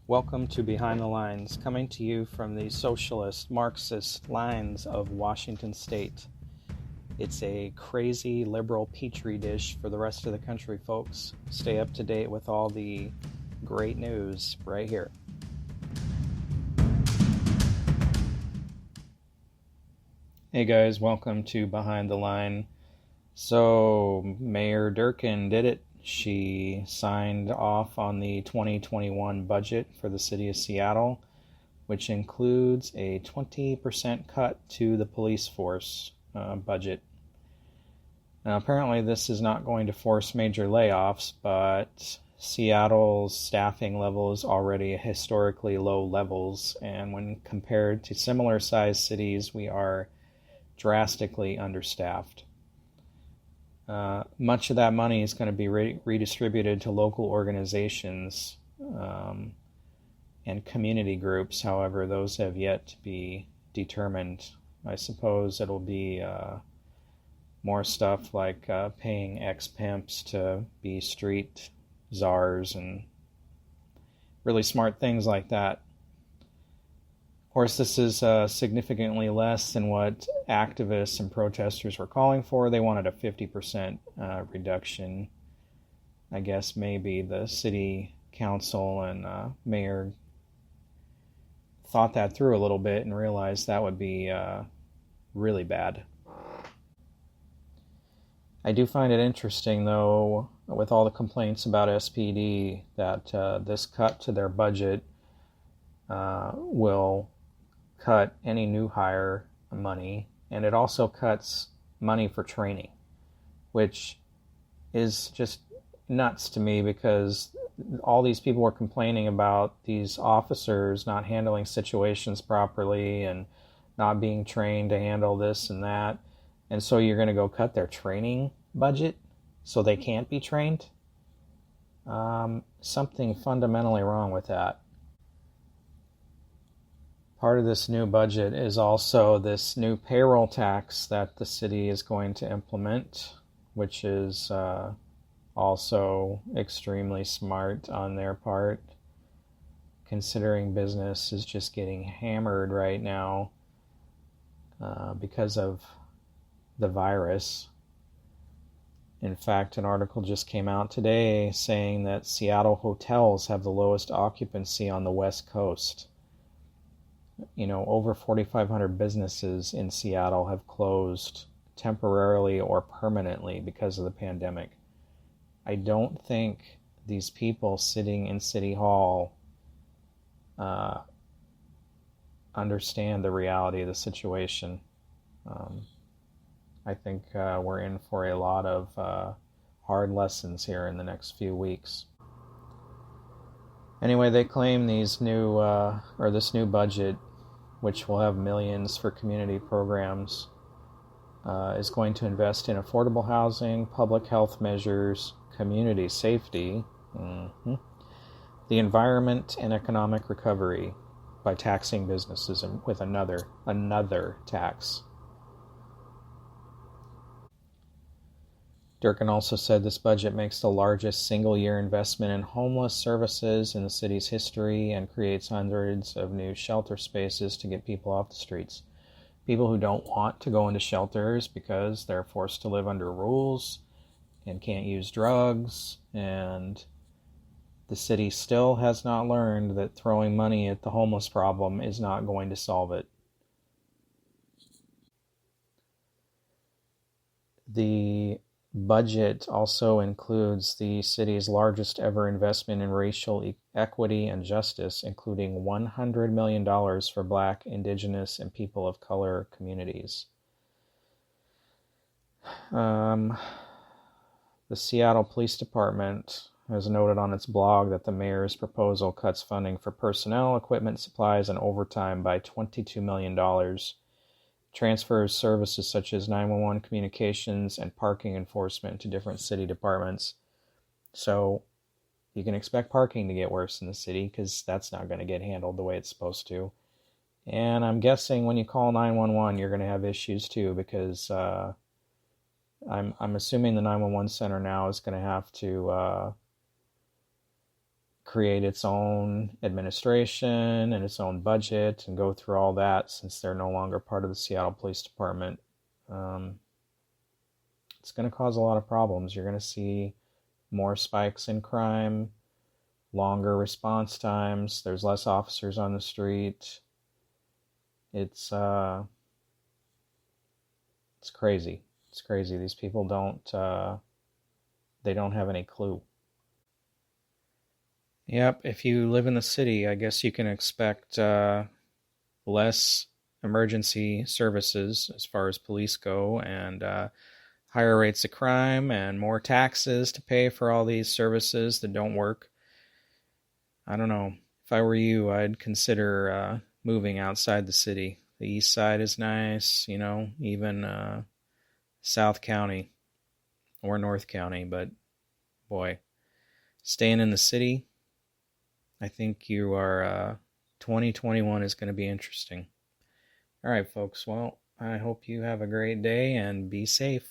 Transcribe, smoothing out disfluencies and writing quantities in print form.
Welcome to Behind the Lines, coming to you from the socialist, Marxist lines of Washington State. It's a crazy liberal petri dish for the rest of the country, folks. Stay up to date with all the great news right here. Hey guys, welcome to Behind the Line. So, Mayor Durkan did it. She signed off on the 2021 budget for the city of Seattle, which includes a 20% cut to the police force budget. Now, apparently this is not going to force major layoffs, but Seattle's staffing level is already at historically low levels, and when compared to similar sized cities, we are drastically understaffed. Much of that money is going to be redistributed to local organizations and community groups. However, those have yet to be determined. I suppose it'll be more stuff like paying ex-pimps to be street czars and really smart things like that. Of course, this is significantly less than what activists and protesters were calling for. They wanted a 50% reduction. I guess maybe the city council and mayor thought that through a little bit and realized that would be really bad. I do find it interesting, though, with all the complaints about SPD, that this cut to their budget will cut any new hire money, and it also cuts money for training, which is just nuts to me because all these people were complaining about these officers not handling situations properly and not being trained to handle this and that, and so you're going to go cut their training budget so they can't be trained? Something fundamentally wrong with that. Part of this new budget is also this new payroll tax that the city is going to implement, which is also extremely smart on their part, considering business is just getting hammered right now because of the virus. In fact, an article just came out today saying that Seattle hotels have the lowest occupancy on the West Coast. You know, over 4,500 businesses in Seattle have closed temporarily or permanently because of the pandemic. I don't think these people sitting in City Hall understand the reality of the situation. I think we're in for a lot of hard lessons here in the next few weeks. Anyway, they claim this new budget, which will have millions for community programs, is going to invest in affordable housing, public health measures, community safety, the environment, and economic recovery by taxing businesses with another tax. Durkan also said this budget makes the largest single-year investment in homeless services in the city's history and creates hundreds of new shelter spaces to get people off the streets. People who don't want to go into shelters because they're forced to live under rules and can't use drugs, and the city still has not learned that throwing money at the homeless problem is not going to solve it. The budget also includes the city's largest ever investment in racial equity and justice, including $100 million for Black, Indigenous, and people of color communities. The Seattle Police Department has noted on its blog that the mayor's proposal cuts funding for personnel, equipment, supplies, and overtime by $22 million. Transfers services such as 911 communications and parking enforcement to different city departments. So you can expect parking to get worse in the city because that's not going to get handled the way it's supposed to. And I'm guessing when you call 911, you're going to have issues too because I'm assuming the 911 center now is going to have to create its own administration and its own budget and go through all that since they're no longer part of the Seattle Police Department. It's going to cause a lot of problems. You're going to see more spikes in crime, longer response times. There's less officers on the street. It's crazy. It's crazy. These people they don't have any clue. Yep, if you live in the city, I guess you can expect less emergency services as far as police go, and higher rates of crime and more taxes to pay for all these services that don't work. I don't know. If I were you, I'd consider moving outside the city. The east side is nice, even South County or North County, but boy, staying in the city, I think 2021 is going to be interesting. All right, folks. Well, I hope you have a great day and be safe.